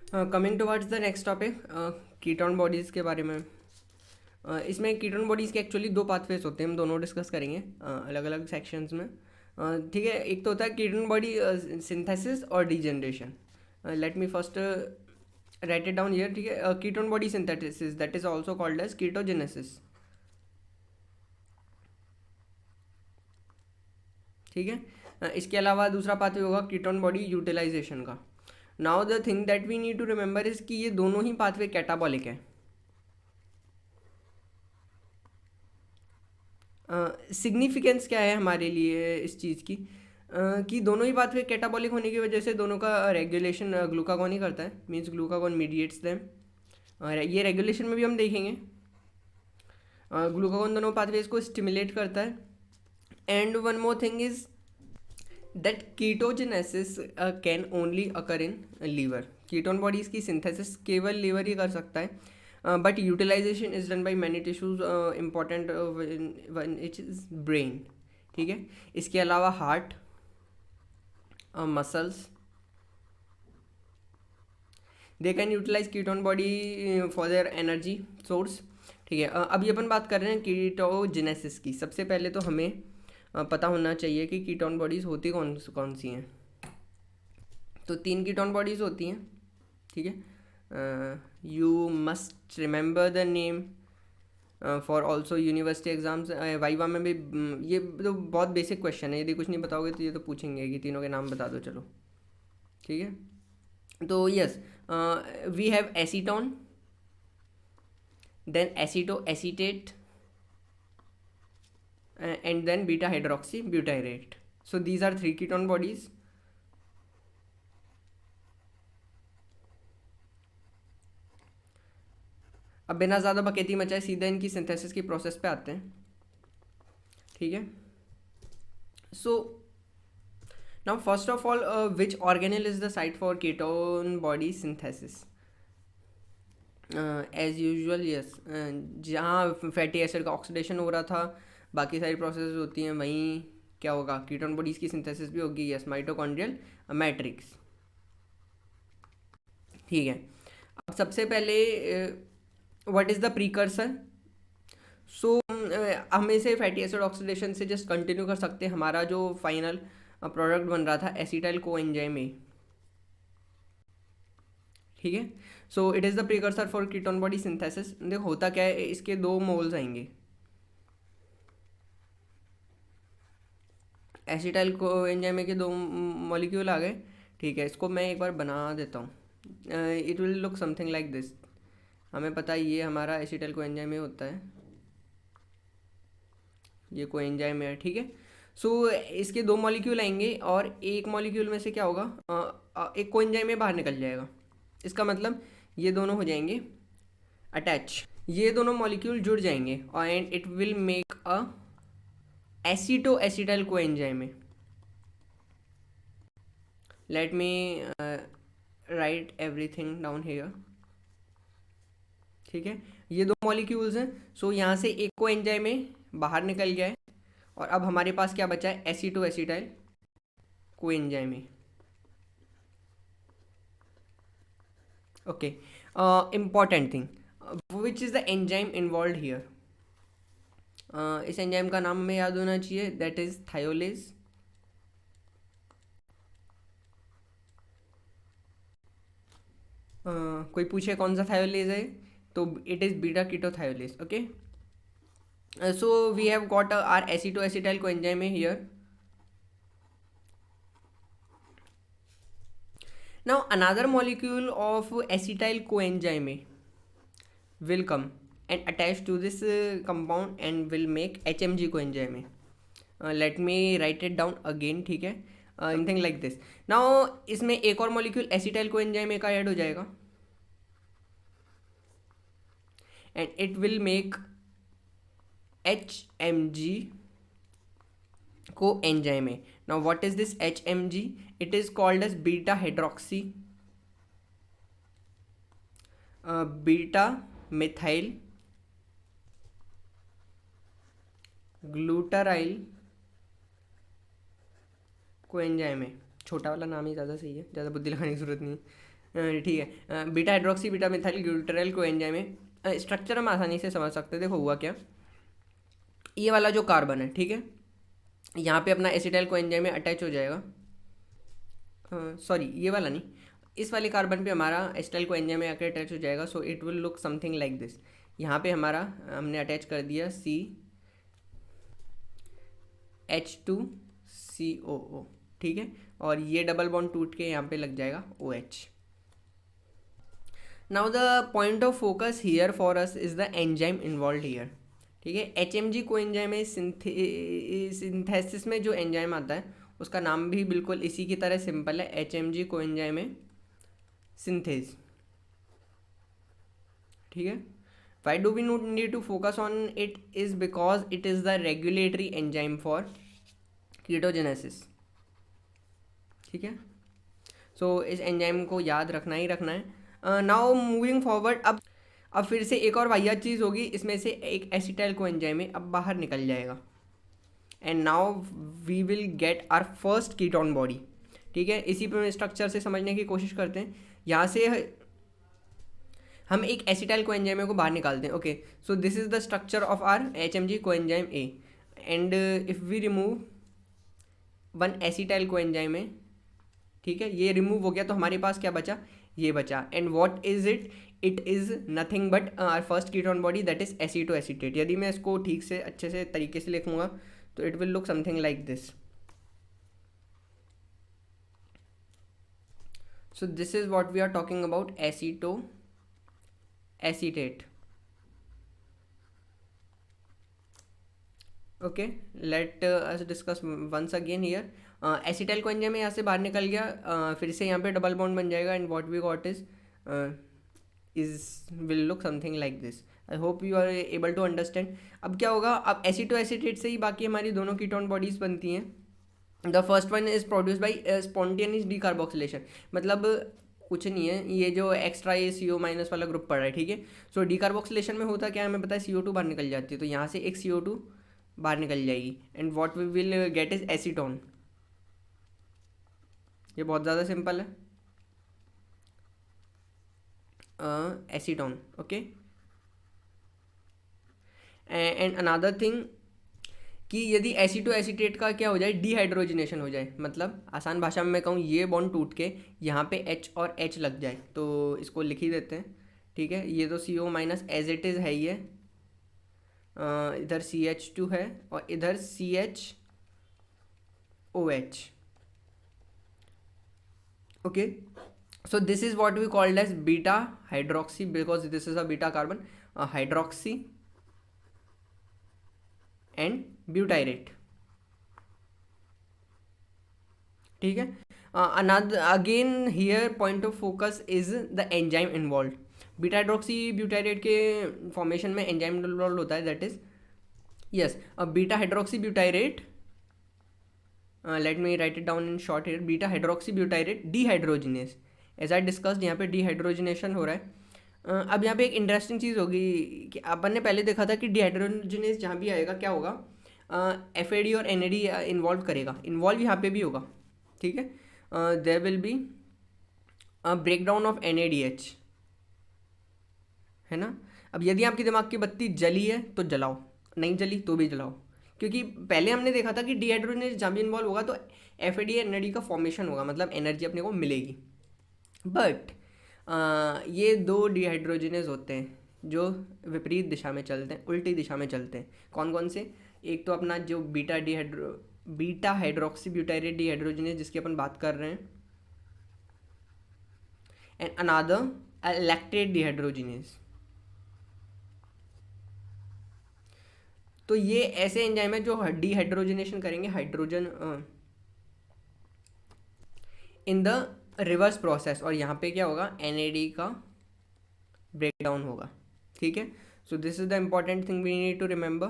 Coming towards the next topic, ketone bodies के बारे में। इसमें कीटोन बॉडीज़ के एक्चुअली दो पाथवेज होते हैं, हम दोनों डिस्कस करेंगे अलग अलग सेक्शंस में। ठीक है, एक तो होता है कीटोन बॉडी सिंथेसिस और degeneration. Let me first write it down here. ठीक है, ketone body synthesis that is also called as ketogenesis. ठीक है, इसके अलावा दूसरा पाथवे होगा कीटोन बॉडी यूटिलाइजेशन का। Now the thing that we need to remember is कि ये दोनों ही पाथवे कैटाबॉलिक है। सिग्निफिकेंस क्या है हमारे लिए इस चीज़ की, कि दोनों ही पाथवे कैटाबॉलिक होने की वजह से दोनों का रेगुलेशन ग्लूकागॉन ही करता है, मीन्स ग्लूकागॉन मीडिएट्स देम। और ये रेगुलेशन में भी हम देखेंगे, ग्लूकागॉन दोनों पाथवेज को स्टिमुलेट करता है। And one more thing is that ketogenesis can only occur in liver. Ketone bodies की सिंथेसिस केवल लीवर ही कर सकता है, but utilization is done by many tissues, important one each is brain. ठीक है, इसके अलावा heart, muscles, they can utilize ketone body for their energy source. ठीक है, अभी अपन बात कर रहे हैं कीटोजेनेसिस की। सबसे पहले तो हमें पता होना चाहिए कि कीटोन बॉडीज़ होती कौन कौन सी हैं। तो तीन कीटोन बॉडीज़ होती हैं। ठीक है, you must remember the name for also university exams. Viva में भी ये तो बहुत बेसिक क्वेश्चन है, यदि कुछ नहीं बताओगे तो ये तो पूछेंगे कि तीनों के नाम बता दो। चलो ठीक है, तो yes, we have acetone, then acetoacetate, and then beta hydroxy butyrate. So these are three ketone bodies. अब बिना ज़्यादा बकेती मचाए सीधे इनकी सिंथेसिस की प्रोसेस पे आते हैं। ठीक है, so now first of all which organelle is the site for ketone body synthesis? As usual yes, जहाँ फैटी एसिड का ऑक्सीडेशन हो रहा था, बाकी सारी प्रोसेस होती हैं, वहीं क्या होगा, कीटोन बॉडीज की सिंथेसिस भी होगी। Yes, mitochondrial matrix. ठीक है, अब सबसे पहले व्हाट इज़ द प्रीकर्सर? सो हम इसे फैटी एसिड ऑक्सीडेशन से जस्ट कंटिन्यू कर सकते हैं। हमारा जो फाइनल प्रोडक्ट बन रहा था एसिटाइल कोएंजाइम ए। ठीक है, so it is the precursor for ketone body synthesis. देखो होता क्या है, इसके दो मोल्स आएंगे, एसिटाइल कोएंजाइम ए के दो मॉलिक्यूल आ गए। ठीक है, इसको मैं एक बार बना देता हूँ। It will look something like this. हमें पता है ये हमारा एसिटाइल कोएंजाइम ए होता है, ये कोएंजाइम है। ठीक है, सो इसके दो मॉलिक्यूल आएंगे और एक मॉलिक्यूल में से क्या होगा, एक कोएंजाइम में बाहर निकल जाएगा। इसका मतलब ये दोनों हो जाएंगे अटैच, ये दोनों मॉलिक्यूल जुड़ जाएंगे और and it will make a aceto acetyl coenzyme. Late me right everything down here. ठीक है, ये दो मॉलिक्यूल्स हैं, सो यहाँ से एक कोएंजाइम में बाहर निकल गया है और अब हमारे पास क्या बचा है, aceto acetyl coenzyme. Okay, important thing, which is the enzyme involve here? इस एंजाइम का नाम हमें याद होना चाहिए, दैट इज थायोलेज। कोई पूछे कौन सा थायोलेज है, तो it is beta ketothiolase. Okay, so we have got our acetoacetyl coenzyme here. Now another molecule of acetyl coenzyme will come and attach to this compound and will make HMG coenzyme. Let me write it down again. ठीक है, something like this. Now इसमें एक और molecule acetyl coenzyme का add हो जाएगा and it will make HMG coenzyme. Now what is this HMG? It is called as beta hydroxy beta methyl glutaryl coenzyme है। छोटा वाला नाम ही ज़्यादा सही है, ज़्यादा बुद्धि लगाने की ज़रूरत नहीं है। ठीक है, बीटा हाइड्रोक्सी बीटा मिथाइल ग्लूटरल को एंजाइम है। स्ट्रक्चर हम आसानी से समझ सकते हैं। देखो हुआ क्या, ये वाला जो कार्बन है, ठीक है, यहाँ पे अपना एसिटाइल को एंजाइम में अटैच हो जाएगा। सॉरी, ये वाला नहीं, इस वाले कार्बन पे हमारा एसिटाइल को एंजाइम में आकर अटैच हो जाएगा। So it will look something like this. यहाँ पे हमारा हमने अटैच कर दिया CH2COO, ठीक है, और ये डबल बॉन्ड टूट के यहाँ पे लग जाएगा OH। Now the point of focus here for us is the enzyme involve here, ठीक है। HMG को एंजाइम है, सिंथेसिस में जो एंजाइम आता है उसका नाम भी बिल्कुल इसी की तरह सिंपल है, HMG को एंजाइम है सिंथेस, ठीक है। Why do we need to focus on it is because it is the regulatory enzyme for ketogenesis, ठीक है। सो इस एंजाइम को याद रखना ही रखना है। नाउ मूविंग फॉरवर्ड, अब फिर से एक और वाहियात चीज़ होगी, इसमें से एक एसिटाइल को एंजाइम है अब बाहर निकल जाएगा, and now we will get our first ketone body, ठीक है। इसी पर स्ट्रक्चर से समझने की कोशिश करते हैं। यहाँ से हम एक एसिटाइल को एंजाइम को बाहर निकालते हैं। Okay, so this is the structure of our HMG coenzyme A, and if we remove one acetyl coenzyme है, ठीक है, ये रिमूव हो गया तो हमारे पास क्या बचा, ये बचा। And what is it, it is nothing but our first ketone body, that is acetoacetate. यदि मैं इसको ठीक से अच्छे से तरीके से लिखूंगा तो it will look something like this. So this is what we are talking about, acetoacetate. Okay, let us discuss once again here. Acetyl coenzyme यहाँ से बाहर निकल गया, फिर से यहाँ पे डबल बॉन्ड बन जाएगा, and what we got is will look something like this. I hope you are able to understand. अब क्या होगा, अब एसीटोएसीटेट से ही बाकी हमारी दोनों कीटोन बॉडीज बनती हैं। The first one is produce by spontaneous decarboxylation, मतलब कुछ नहीं है, ये जो एक्स्ट्रा ये CO- वाला ग्रुप पड़ रहा है, ठीक है। सो डीकार्बोक्सिलेशन में होता क्या है हमें पता है, CO2 बाहर निकल जाती है, तो यहाँ से एक CO2 बाहर निकल जाएगी, and what we will get is acetone. ये बहुत ज़्यादा सिंपल है, acetone, okay. And another thing कि यदि एसीटोएसीटेट का क्या हो जाए, डिहाइड्रोजनेशन हो जाए, मतलब आसान भाषा में मैं कहूँ ये बॉन्ड टूट के यहाँ पे H और H लग जाए, तो इसको लिख ही देते हैं, ठीक है। ये तो CO- एज इट इज़ है, ये इधर CH2 है और इधर CHOH, okay. So this is what we called as beta hydroxy, because this is a beta carbon, hydroxy and butyrate, ठीक है। another again here point of focus is the enzyme involved. Beta hydroxy butyrate के formation में enzyme involve होता है, that is yes beta hydroxy butyrate. Let me write it down in short here, beta hydroxy butyrate dehydrogenase, as I discussed यहाँ पे dehydrogenation हो रहा है। अब यहाँ पे एक इंटरेस्टिंग चीज़ होगी कि अपन ने पहले देखा था कि डीहाइड्रोजिनेस जहाँ भी आएगा क्या होगा, FAD और NAD इन्वॉल्व करेगा, इन्वॉल्व यहाँ पे भी होगा, ठीक है। There will be break down of NADH, है ना। अब यदि आपके दिमाग की बत्ती जली है तो जलाओ, नहीं जली तो भी जलाओ, क्योंकि पहले हमने देखा था कि डीहाइड्रोजिनेस जहाँ भी इन्वॉल्व होगा तो FAD और NAD का फॉर्मेशन होगा, मतलब एनर्जी अपने को मिलेगी। बट ये दो डिहाइड्रोजिनेस होते हैं जो विपरीत दिशा में चलते हैं, उल्टी दिशा में चलते हैं। कौन कौन से, एक तो अपना जो बीटा हाइड्रोक्सी ब्यूटाइरेट डिहाइड्रोजिनेस जिसकी अपन बात कर रहे हैं, एंड अनदर लैक्टेट डिहाइड्रोजिनेस। तो ये ऐसे एंजाइम है जो डिहाइड्रोजिनेशन करेंगे hydrogen in the reverse process, और यहाँ पे क्या होगा, NAD का ब्रेक डाउन होगा, ठीक है। So this is the important thing we need to remember.